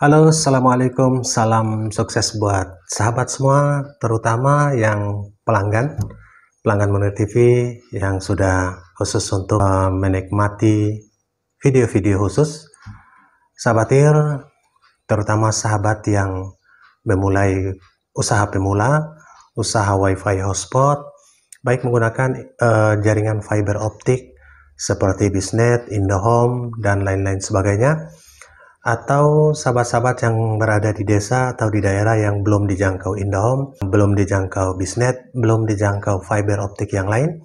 Halo, Assalamualaikum. Salam sukses buat sahabat semua, terutama yang pelanggan Munir TV yang sudah khusus untuk menikmati video-video khusus. Sahabat IR, terutama sahabat yang memulai usaha pemula, usaha WiFi hotspot, baik menggunakan jaringan fiber optik seperti Bisnet, Indihome, dan lain-lain sebagainya, atau sahabat-sahabat yang berada di desa atau di daerah yang belum dijangkau Indihome, belum dijangkau Bisnet, belum dijangkau fiber optik yang lain,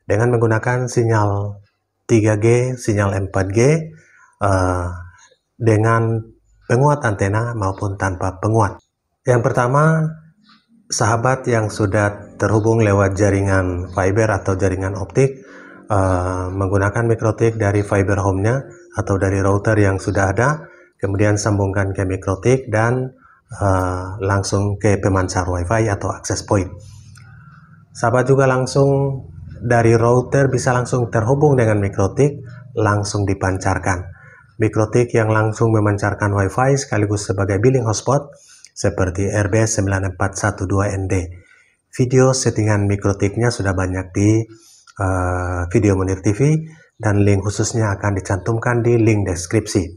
dengan menggunakan sinyal 3G, sinyal 4G, dengan penguat antena maupun tanpa penguat. Yang pertama, sahabat yang sudah terhubung lewat jaringan fiber atau jaringan optik, menggunakan mikrotik dari fiber home-nya atau dari router yang sudah ada, kemudian sambungkan ke mikrotik dan langsung ke pemancar WiFi atau access point. Sahabat juga langsung dari router bisa langsung terhubung dengan mikrotik, langsung dipancarkan. Mikrotik yang langsung memancarkan WiFi sekaligus sebagai billing hotspot seperti RB9412ND. Video settingan mikrotiknya sudah banyak di video Munir TV, dan link khususnya akan dicantumkan di link deskripsi.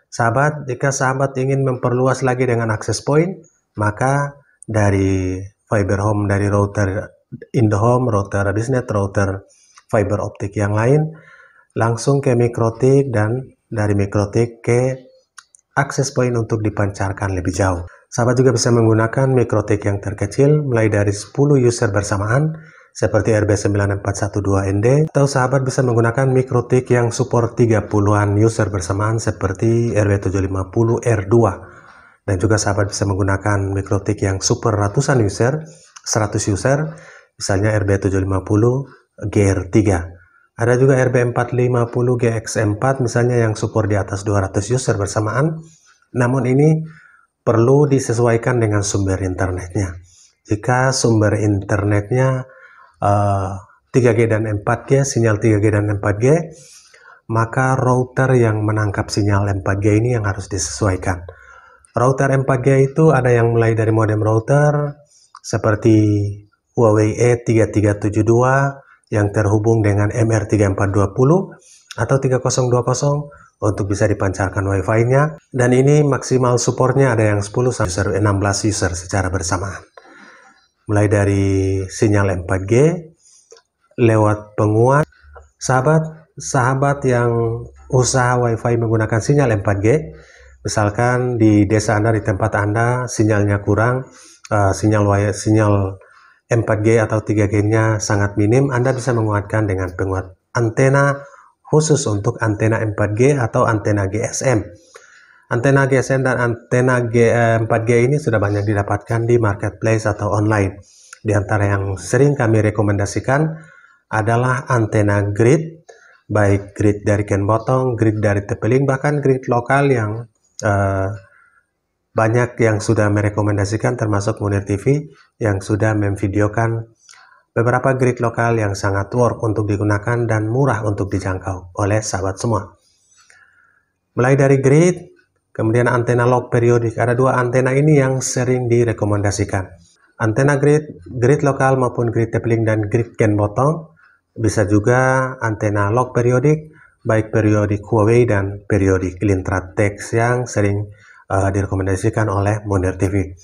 Sahabat, jika sahabat ingin memperluas lagi dengan access point, maka dari fiber home, dari router Indihome, router Bisnet, router fiber optik yang lain, langsung ke mikrotik, dan dari mikrotik ke access point untuk dipancarkan lebih jauh. Sahabat juga bisa menggunakan mikrotik yang terkecil mulai dari 10 user bersamaan seperti RB9412ND, atau sahabat bisa menggunakan mikrotik yang support 30-an user bersamaan seperti RB750R2, dan juga sahabat bisa menggunakan mikrotik yang super ratusan user, 100 user, misalnya RB750GR3. Ada juga RB450GX4 misalnya yang support di atas 200 user bersamaan, namun ini perlu disesuaikan dengan sumber internetnya. Jika sumber internetnya 3G dan 4G, sinyal 3G dan 4G, maka router yang menangkap sinyal 4G ini yang harus disesuaikan. Router 4G itu ada yang mulai dari modem router seperti Huawei E3372 yang terhubung dengan MR3420 atau 3020 untuk bisa dipancarkan WiFi-nya, dan ini maksimal supportnya ada yang 10 sampai 16 user secara bersamaan. Mulai dari sinyal 4G lewat penguat. Sahabat yang usaha WiFi menggunakan sinyal 4G, misalkan di desa Anda, di tempat Anda sinyalnya kurang, sinyal 4G atau 3G-nya sangat minim, Anda bisa menguatkan dengan penguat antena khusus untuk antena 4G atau antena GSM. Antena GSM dan antena 4G ini sudah banyak didapatkan di marketplace atau online. Di antara yang sering kami rekomendasikan adalah antena grid, baik grid dari Ken Botong, grid dari Tepeling, bahkan grid lokal yang banyak yang sudah merekomendasikan, termasuk Munir TV yang sudah memvideokan beberapa grid lokal yang sangat work untuk digunakan dan murah untuk dijangkau oleh sahabat semua. Mulai dari grid, kemudian antena log periodik. Ada dua antena ini yang sering direkomendasikan. Antena grid lokal maupun grid Tepeling dan grid Ken Botong. Bisa juga antena log periodik, baik periodik Huawei dan periodik Lintratex yang sering direkomendasikan oleh Munir TV.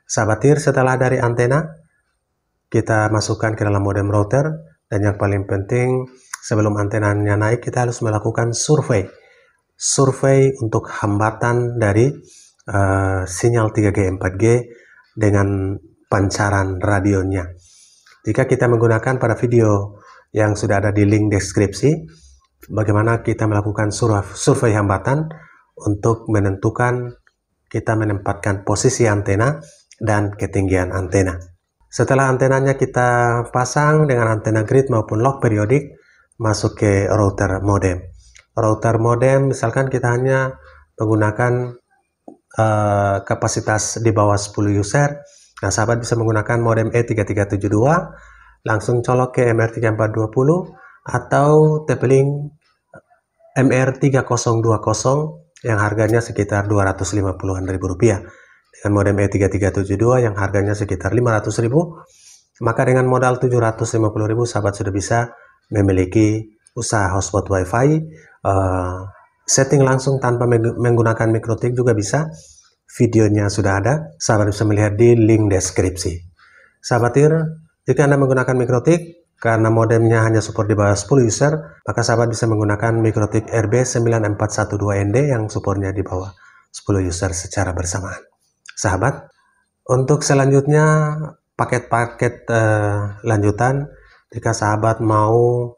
Sahabat IR, setelah dari antena, kita masukkan ke dalam modem router, dan yang paling penting sebelum antenanya naik, kita harus melakukan survei untuk hambatan dari sinyal 3G 4G dengan pancaran radionya. Jika kita menggunakan pada video yang sudah ada di link deskripsi, bagaimana kita melakukan survei hambatan untuk menentukan kita menempatkan posisi antena dan ketinggian antena. Setelah antenanya kita pasang dengan antena grid maupun log periodik, masuk ke router modem. Router modem misalkan kita hanya menggunakan kapasitas di bawah 10 user. Nah, sahabat bisa menggunakan modem E3372, langsung colok ke MR3420 atau Tepeling MR3020 yang harganya sekitar 250-an ribu rupiah. Dengan modem E3372 yang harganya sekitar 500 ribu, maka dengan modal 750 ribu sahabat sudah bisa memiliki usaha hotspot wifi. Setting langsung tanpa menggunakan mikrotik juga bisa. Videonya sudah ada, sahabat bisa melihat di link deskripsi. Sahabat TIR, jika Anda menggunakan mikrotik karena modemnya hanya support di bawah 10 user, maka sahabat bisa menggunakan mikrotik RB9412ND yang supportnya di bawah 10 user secara bersamaan. Sahabat, untuk selanjutnya paket-paket lanjutan, jika sahabat mau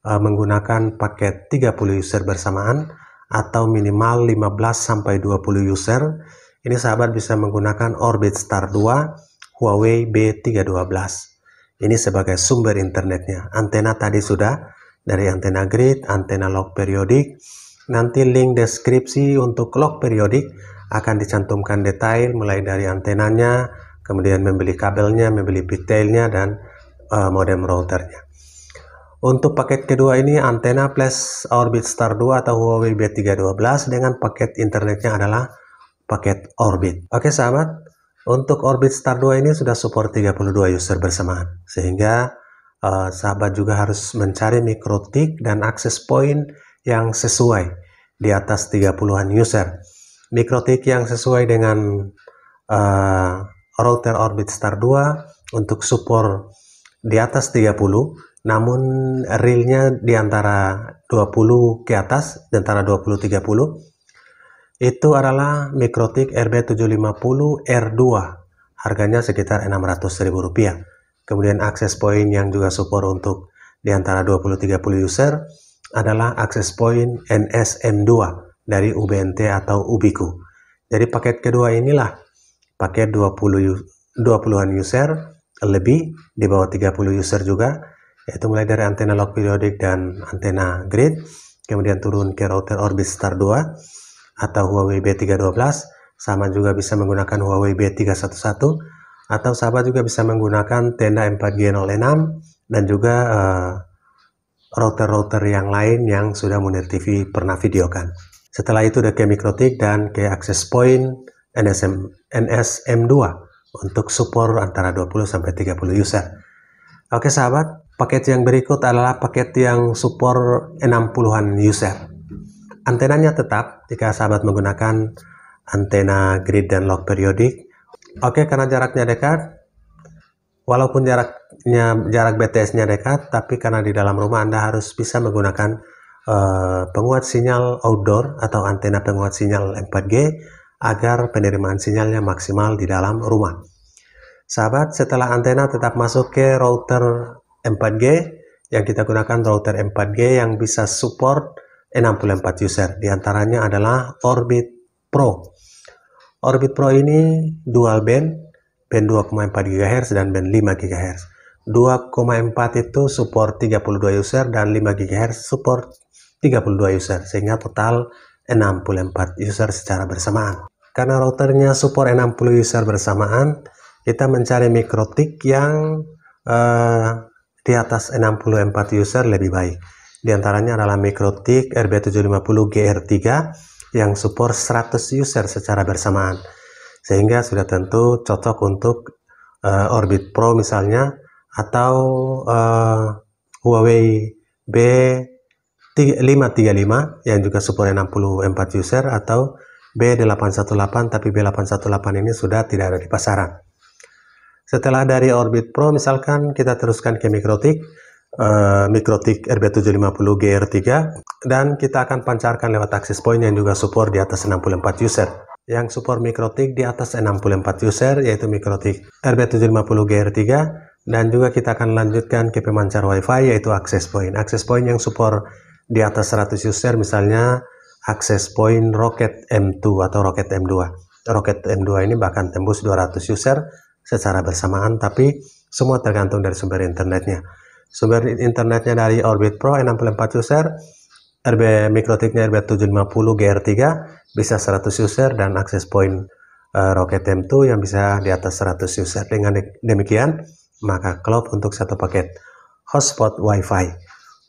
menggunakan paket 30 user bersamaan atau minimal 15-20 user, ini sahabat bisa menggunakan Orbit Star 2 Huawei B312. Ini sebagai sumber internetnya. Antena tadi sudah dari antena grid, antena log periodik. Nanti link deskripsi untuk log periodik akan dicantumkan detail mulai dari antenanya, kemudian membeli kabelnya, membeli detailnya, dan modem routernya. Untuk paket kedua ini antena plus Orbit Star 2 atau Huawei B312 dengan paket internetnya adalah paket Orbit. Oke sahabat, untuk Orbit Star 2 ini sudah support 32 user bersamaan, sehingga sahabat juga harus mencari mikrotik dan akses point yang sesuai di atas 30-an user. Mikrotik yang sesuai dengan router Orbit Star 2 untuk support di atas 30, namun realnya di antara 20 ke atas, di antara 20-30, itu adalah mikrotik RB750 R2, harganya sekitar 600 ribu rupiah. Kemudian akses point yang juga support untuk di antara 20-30 user adalah akses point NSM2 dari UBNT atau Ubiku. Jadi paket kedua inilah paket 20-an user lebih, di bawah 30 user juga, yaitu mulai dari antena log periodik dan antena grid, kemudian turun ke router Orbit Star 2 atau Huawei B312, sama juga bisa menggunakan Huawei B311, atau sahabat juga bisa menggunakan Tenda 4G06 dan juga router-router yang lain yang sudah Munir TV pernah videokan. Setelah itu udah ke mikrotik dan ke access point NSM2 untuk support antara 20-30 user. Oke sahabat, paket yang berikut adalah paket yang support 60-an user. Antenanya tetap jika sahabat menggunakan antena grid dan log periodik. Oke, karena jaraknya dekat, walaupun jarak BTS-nya dekat, tapi karena di dalam rumah Anda harus bisa menggunakan penguat sinyal outdoor atau antena penguat sinyal 4G agar penerimaan sinyalnya maksimal di dalam rumah. Sahabat, setelah antena tetap masuk ke router 4G, yang kita gunakan router 4G yang bisa support 64 user. Di antaranya adalah Orbit Pro. Orbit Pro ini dual band 2,4 GHz dan band 5 GHz. 2,4 itu support 32 user dan 5 GHz support 32 user, sehingga total 64 user secara bersamaan. Karena routernya support 60 user bersamaan, kita mencari mikrotik yang di atas 64 user lebih baik. Di antaranya adalah mikrotik RB750GR3 yang support 100 user secara bersamaan, sehingga sudah tentu cocok untuk Orbit Pro misalnya, atau Huawei B535 yang juga support 64 user, atau B818, tapi B818 ini sudah tidak ada di pasaran. Setelah dari Orbit Pro misalkan kita teruskan ke mikrotik, mikrotik RB750GR3, dan kita akan pancarkan lewat access point yang juga support di atas 64 user. Yang support mikrotik di atas 64 user yaitu mikrotik RB750GR3, dan juga kita akan lanjutkan ke pemancar wifi yaitu access point. Access point yang support di atas 100 user, misalnya access point Rocket M2 atau Rocket M2. Rocket M2 ini bahkan tembus 200 user secara bersamaan, tapi semua tergantung dari sumber internetnya. Sumber internetnya dari Orbit Pro 64 user, mikrotiknya RB750GR3 bisa 100 user, dan access point Rocket M2 yang bisa di atas 100 user. Dengan demikian, maka klop untuk satu paket hotspot wifi.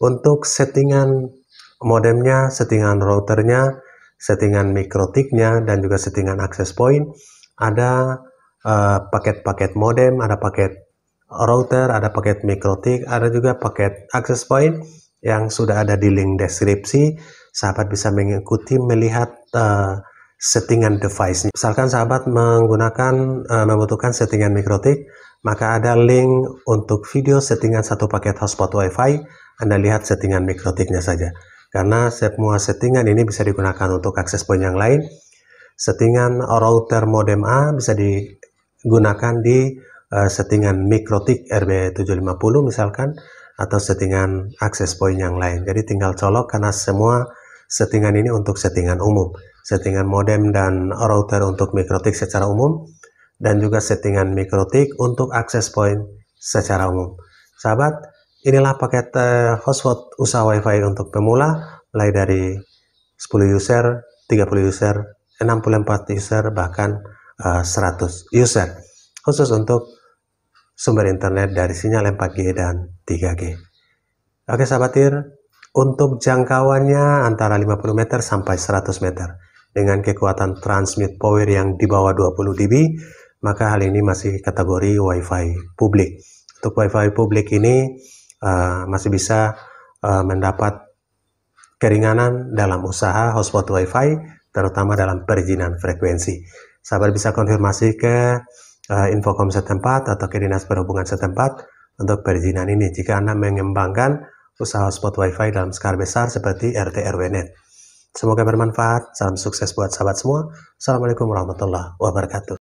Untuk settingan modemnya, settingan routernya, settingan mikrotiknya dan juga settingan access point, ada paket-paket modem, ada paket router, ada paket mikrotik, ada juga paket access point yang sudah ada di link deskripsi. Sahabat bisa mengikuti melihat settingan device. Misalkan sahabat menggunakan membutuhkan settingan mikrotik, maka ada link untuk video settingan satu paket hotspot WiFi. Anda lihat settingan mikrotiknya saja, karena semua settingan ini bisa digunakan untuk access point yang lain. Settingan router modem A bisa digunakan di settingan mikrotik RB750 misalkan, atau settingan access point yang lain. Jadi tinggal colok, karena semua settingan ini untuk settingan umum. Settingan modem dan router untuk mikrotik secara umum, dan juga settingan mikrotik untuk access point secara umum. Sahabat, inilah paket hotspot usaha WiFi untuk pemula, mulai dari 10 user, 30 user, 64 user, bahkan 100 user, khusus untuk sumber internet dari sinyal 4G dan 3G. Oke sahabatir, untuk jangkauannya antara 50 meter sampai 100 meter dengan kekuatan transmit power yang di bawah 20 dB, maka hal ini masih kategori WiFi publik. Untuk WiFi publik ini masih bisa mendapat keringanan dalam usaha hotspot WiFi, terutama dalam perizinan frekuensi. Sahabat bisa konfirmasi ke Infokom setempat atau ke Dinas Perhubungan setempat untuk perizinan ini jika Anda mengembangkan usaha hotspot WiFi dalam skala besar seperti RT RW Net. Semoga bermanfaat. Salam sukses buat sahabat semua. Assalamualaikum warahmatullahi wabarakatuh.